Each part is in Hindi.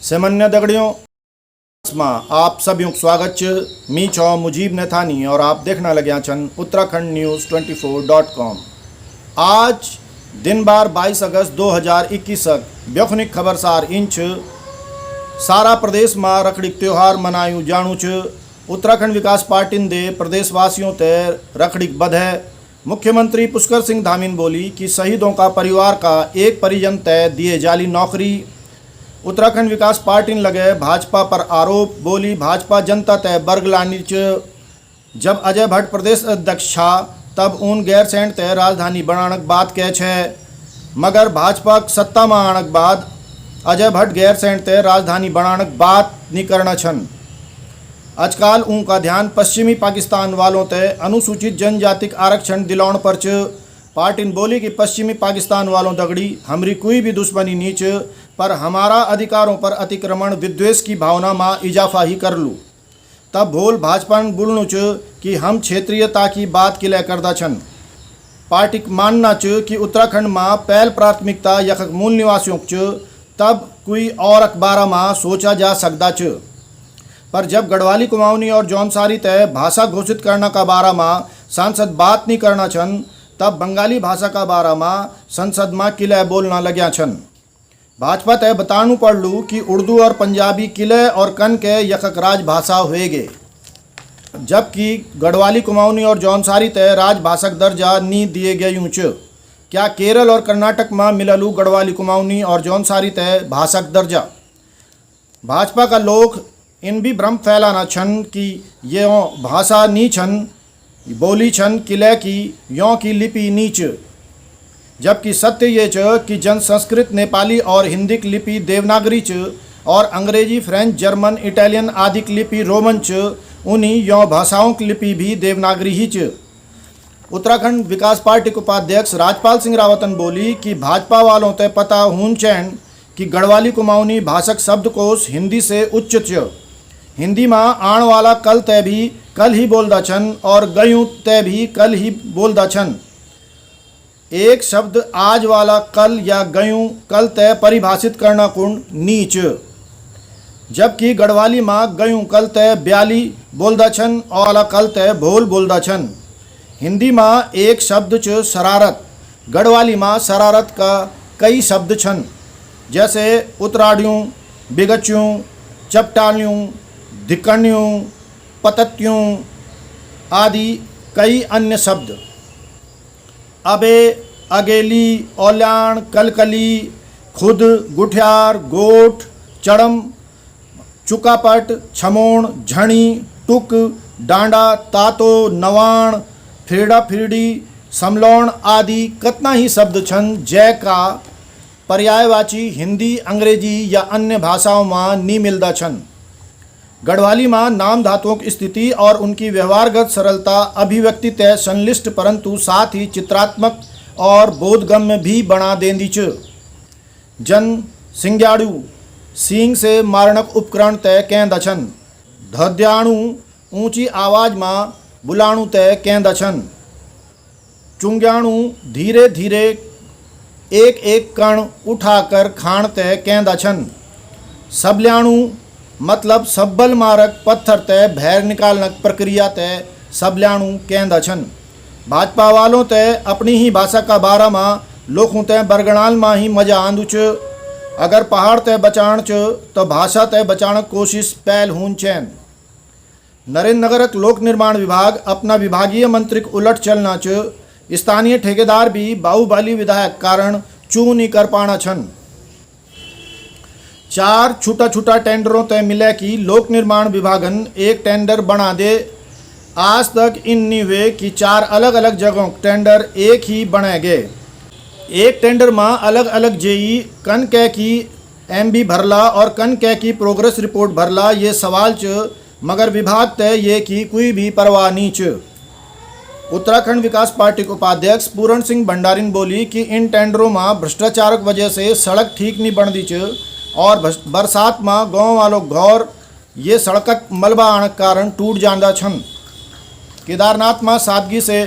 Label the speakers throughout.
Speaker 1: सामान्य दगड़ियों आप सभी स्वागत च मी छो मुजीब नथानी और आप देखना लग्या छन उत्तराखंड न्यूज़ 24.com। आज दिन बार 22 अगस्त 2021 ब्यखनिक खबरसार इंच सारा प्रदेश में रखड़ी त्यौहार मनायु जाणु च। उत्तराखंड विकास पार्टी दे प्रदेशवासियों ते रखड़ी बधाई। मुख्यमंत्री पुष्कर सिंह धामीन बोली कि शहीदों का परिवार का एक परिजन तय दिए जाली नौकरी। उत्तराखंड विकास पार्टी लगे भाजपा पर आरोप, बोली भाजपा जनता तय बरगलानी च। जब अजय भट्ट प्रदेश अध्यक्ष छा तब उन गैरसैंण तय राजधानी बनाणक बात कह छे, मगर भाजपा सत्ता में आणक बाद अजय भट्ट गैरसैंण तय राजधानी बनाणक बात नहीं करना छन। आजकल उनका ध्यान पश्चिमी पाकिस्तान वालों तय अनुसूचित जनजातिक आरक्षण दिलाउण पर च। पार्टी बोली कि पश्चिमी पाकिस्तान वालों दगड़ी हमारी कोई भी दुश्मनी नीच, पर हमारा अधिकारों पर अतिक्रमण विद्वेष की भावना में इजाफा ही कर लूँ। तब भोल भाजपा ने बोलनु च कि हम क्षेत्रीयता की बात किले करदा छन। पार्टी मानना च कि उत्तराखंड में पहल प्राथमिकता यखक मूल निवासियों च, तब कोई और अखबार में सोचा जा सकता च। पर जब गढ़वाली, कुमाऊनी और जौनसारी तय भाषा घोषित करने का बारा में सांसद बात नहीं करना छन, तब बंगाली भाषा का बारा में संसद में किले बोलना लग्या छन। भाजपा तय बताणु पड़लू कि उर्दू और पंजाबी किले और कन के यखक राजभाषा होएगे, जबकि गढ़वाली, कुमाऊनी और जौनसारी तय राजभाषक दर्जा नी दिए गयूँ च। क्या केरल और कर्नाटक में मिललू गढ़वाली, कुमाऊनी और जौनसारी तय भाषक दर्जा? भाजपा का लोग इन भी भ्रम फैलाना छन कि ये भाषा नी छन, बोली छन किले की यों की लिपि नीच, जबकि सत्य ये च कि जन संस्कृत, नेपाली और हिंदी लिपि देवनागरी च और अंग्रेजी, फ्रेंच, जर्मन, इटालियन आदि लिपि रोमन च। उन्हीं यों भाषाओं की लिपि भी देवनागरी ही च। उत्तराखंड विकास पार्टी के उपाध्यक्ष राजपाल सिंह रावतन बोली कि भाजपा वालों तय पता हूं चैन कि गढ़वाली, कुमाऊनी भाषक शब्दकोश हिंदी से उच्च च। हिंदी में आण वाला कल तय भी कल ही बोलदा छन और गयूं तय भी कल ही बोलदा छन। एक शब्द आज वाला कल या गयूं कल तय परिभाषित करना कुण नीच, जबकि गढ़वाली में गयूं कल तय ब्याली बोलदा छन और वाला कल तय भोल बोलदा छन। हिंदी में एक शब्द च शरारत। गढ़वाली में शरारत का कई शब्द छन, जैसे उतराड़ियों, बिगच्यों, चपटालियों, धिकण्यों, पतत्यों आदि कई अन्य शब्द। अबे, अगेली, औल्याण, कलकली, खुद, गुठियार, गोठ, चड़म, चुकापट, छमोण, झणी, टुक, डांडा, तातो, नवाण, फिरड़ा फिरड़ी, समलौण आदि कतना ही शब्द छन जय का पर्यायवाची हिंदी, अंग्रेजी या अन्य भाषाओं में नी मिलदा छन। गढ़वाली में नाम धातुओं की स्थिति और उनकी व्यवहारगत सरलता अभिव्यक्ति तय संलिष्ट परंतु साथ ही चित्रात्मक और बोधगम्य भी बना देंदी च। जन सिंग्याड़ू सींग से मारणक उपकरण तय कहंदा छन। धद्याणु ऊंची आवाज में बुलाणु तय कहंदा छन। चुंग्याणु धीरे धीरे एक एक कण उठाकर खाण तय कहंदा छन। सबल्याणु मतलब सब्बल मारक पत्थर तय भैर निकालनक प्रक्रिया तय सबल्याणु कहंदा छन। भाजपा वालों तय अपनी ही भाषा का बारा में लोगों तय बरगणाल में ही मजा आंदू च। अगर पहाड़ तय बचाण च तो भाषा तय बचाणक कोशिश पहल हूं चैन। नरेंद्र नगरक लोक निर्माण विभाग अपना विभागीय मंत्री उलट चलना च। स्थानीय ठेकेदार भी बाहुबली विधायक कारण चू नहीं कर पाना छन। 4 छूटा छूटा टेंडरों तय मिले कि लोक निर्माण विभागन एक टेंडर बना दे। आज तक इन निवे कि 4 अलग अलग जगहों टेंडर एक ही बने गए। एक टेंडर में अलग अलग जेई कन कै की एमबी भरला और कन कै की प्रोग्रेस रिपोर्ट भरला ये सवाल च, मगर विभाग तय ये की कोई भी परवाह नहीं च। उत्तराखंड विकास पार्टी के उपाध्यक्ष पूरण सिंह भंडारिन बोली कि इन टेंडरों में भ्रष्टाचार की वजह से सड़क ठीक नहीं बनती च और बरसात में गाँव वालों घौर ये सड़क मलबा आने कारण टूट जांदा छन। केदारनाथ में सादगी से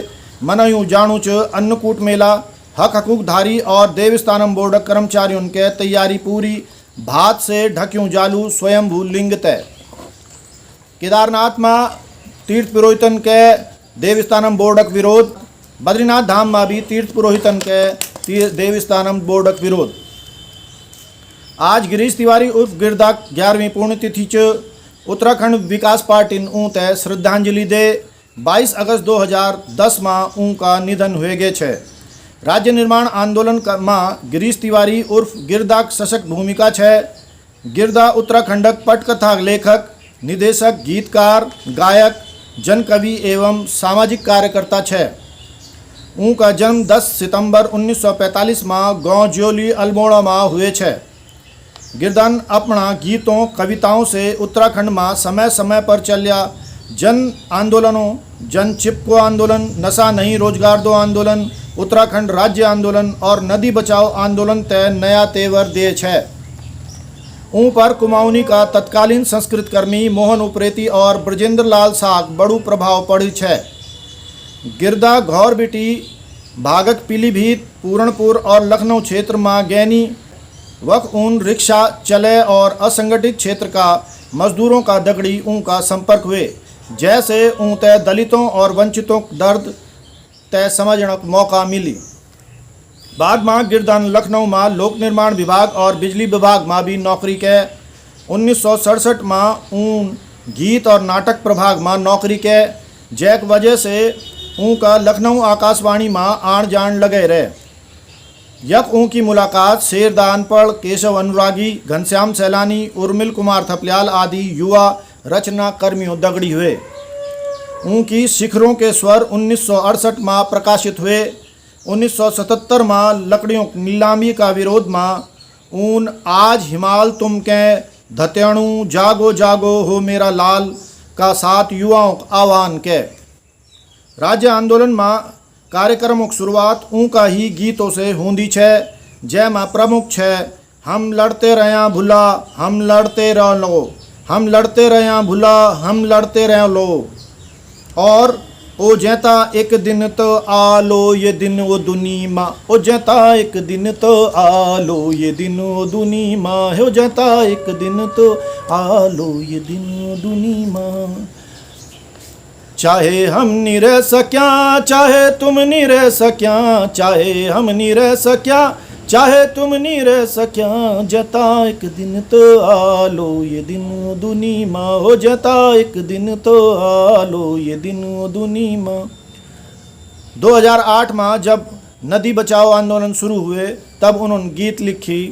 Speaker 1: मनायु जाणु च अन्नकूट मेला। हक हकूकधारी और देवस्थानम बोर्ड कर्मचारियों के तैयारी पूरी। भात से ढक्यूं जालू स्वयंभू लिंग तय। केदारनाथ में तीर्थ पुरोहितन के देवस्थानम बोर्डक विरोध। बद्रीनाथ धाम में भी तीर्थ पुरोहितन के देवस्थानम बोर्डक विरोध। आज गिरीश तिवारी उर्फ गिरदा 11वीं पुण्यतिथि च उत्तराखंड विकास पार्टी ऊँ तय श्रद्धांजलि दे। 22 अगस्त 2010 में ऊँ का निधन हुए गे छे। राज्य निर्माण आंदोलन में गिरीश तिवारी उर्फ गिरदा सशक्त भूमिका है। गिरदा उत्तराखंडक पटकथा लेखक, निदेशक, गीतकार, गायक, जनकवि एवं सामाजिक कार्यकर्ता है। उनका जन्म 10 सितंबर 1945 में गांव ज्योली अल्मोड़ा में हुए छे। गिरदन अपना गीतों कविताओं से उत्तराखंड में समय समय पर चलिया जन आंदोलनों, जन चिपको आंदोलन, नशा नहीं रोजगार दो आंदोलन, उत्तराखंड राज्य आंदोलन और नदी बचाओ आंदोलन तय नया तेवर दे छे। ऊँ पर कुमाऊनी का तत्कालीन संस्कृत कर्मी मोहन उप्रेती और ब्रजेंद्र लाल साग बड़ू प्रभाव पड़ी छे। गिरदा घौरबिटी, भागक, पीलीभीत, पूरणपुर और लखनऊ क्षेत्र में गैनी वक ऊन रिक्शा चले और असंगठित क्षेत्र का मजदूरों का दगड़ी ऊँ का संपर्क हुए। जैसे ऊँ तय दलितों और वंचितों दर्द तय समझने का मौका मिली। बाद में गिरदन लखनऊ में लोक निर्माण विभाग और बिजली विभाग में भी नौकरी के। 1967 में ऊन गीत और नाटक प्रभाग में नौकरी के। जैक वजह से ऊँ का लखनऊ आकाशवाणी में आण जान लगे रहे। यक ऊँ की मुलाकात शेरदानपड़, केशव अनुरागी, घनश्याम सैलानी, उर्मिल कुमार थपलियाल आदि युवा रचना कर्मियों दगड़ी हुए। ऊँ की शिखरों के स्वर 1968 में प्रकाशित हुए। 1977 में लकड़ियों की नीलामी का विरोध में ऊन आज हिमाल तुम के धत्यणु जागो जागो हो मेरा लाल का साथ युवाओं का आह्वान के। राज्य आंदोलन में कार्यक्रमों की शुरुआत ऊँ का ही गीतों से होंदी छे। जय में प्रमुख छे हम लड़ते रहा भूला, हम लड़ते रह लो, हम लड़ते रहा भूला, हम लड़ते रह लो। और ओ जैता एक दिन तो आलो ये दिन वो दुनी माँ, ओ जैता एक दिन तो आलो ये दिन वो दुनी माँ, हो जैता एक दिन तो आलो ये दिन वो दुनी माँ। चाहे हम नहीं रह सक्या, चाहे तुम नहीं रह सक्या, चाहे हम नहीं रह सक्या, चाहे तुम नहीं रह सक्या, जता एक दिन तो आलो ये दिन वो दुनी माँ, हो जता एक दिन तो आलो ये दिन वो दुनी माँ। 2008 में जब नदी बचाओ आंदोलन शुरू हुए तब उन्होंने गीत लिखी।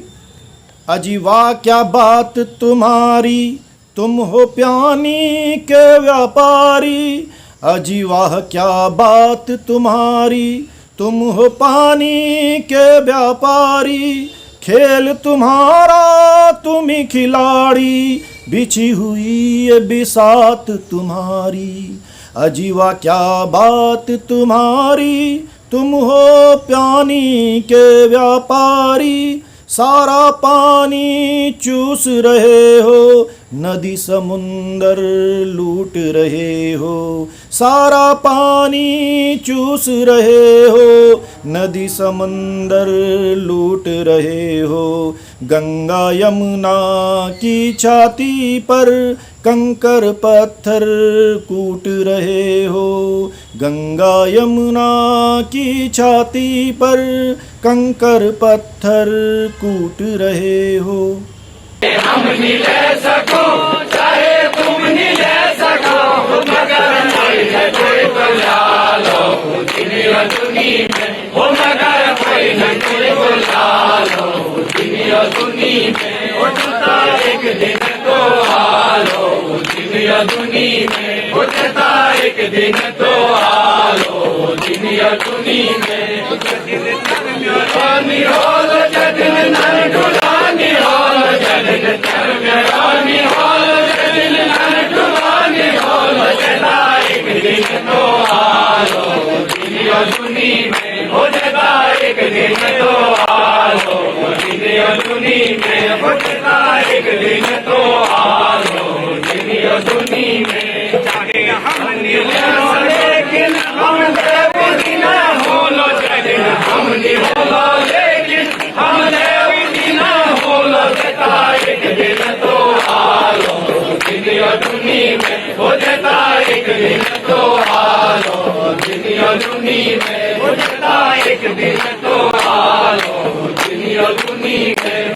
Speaker 1: अजी वाह क्या बात तुम्हारी, तुम हो प्यानी के व्यापारी, अजी वाह क्या बात तुम्हारी, तुम हो पानी के व्यापारी, खेल तुम्हारा तुम ही खिलाड़ी, बिछी हुई ये बिसात तुम्हारी, अजी वाह क्या बात तुम्हारी, तुम हो पानी के व्यापारी, सारा पानी चूस रहे हो, नदी समुंदर लूट रहे हो, सारा पानी चूस रहे हो, नदी समंदर लूट रहे हो। गंगा यमुना की छाती पर कंकर पत्थर कूट रहे हो, गंगा यमुना की छाती पर कंकर पत्थर कूट रहे हो।
Speaker 2: हम नहीं ले सको चाहे तुम नहीं ले सको, मगर कोई तो ला लो दुनिया दुनी में, हो मगर कोई न कोई तो ला लो दुनिया दुनी में, उठता एक दिन तो आलो दुनिया दुनी में, उठता एक दिन तो आलो दुनिया दुनी में। रानी होल जदिन नर ढुलानी होल जदिन रानी होल जदिन नर ढुलानी होल, जदा एक दिन तो आलो दुनिया दुनी में, हो जदा एक दिन तो आलो दुनिया दुनी में, हो जदा एक दिन तो आलो दुनिया दुनी में। चाहे हम लेकिन हम देवदीना होलो जदिन हम नहीं होलो, लेकिन हम देवदीना होलो जदा दुनिया दुनी में हो जाता एक दिन तो हालो दुनिया दुनी में हो जाता एक दिन तो हालो दुनिया दुनी में।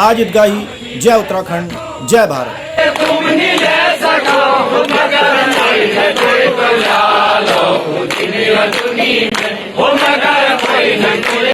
Speaker 1: आज ईदगाही जय उत्तराखंड जय भारत।
Speaker 2: तुम नहीं ले सको मगर नहीं है कोई बचा लो दुनिया दुनी में हो मगर कोई नहीं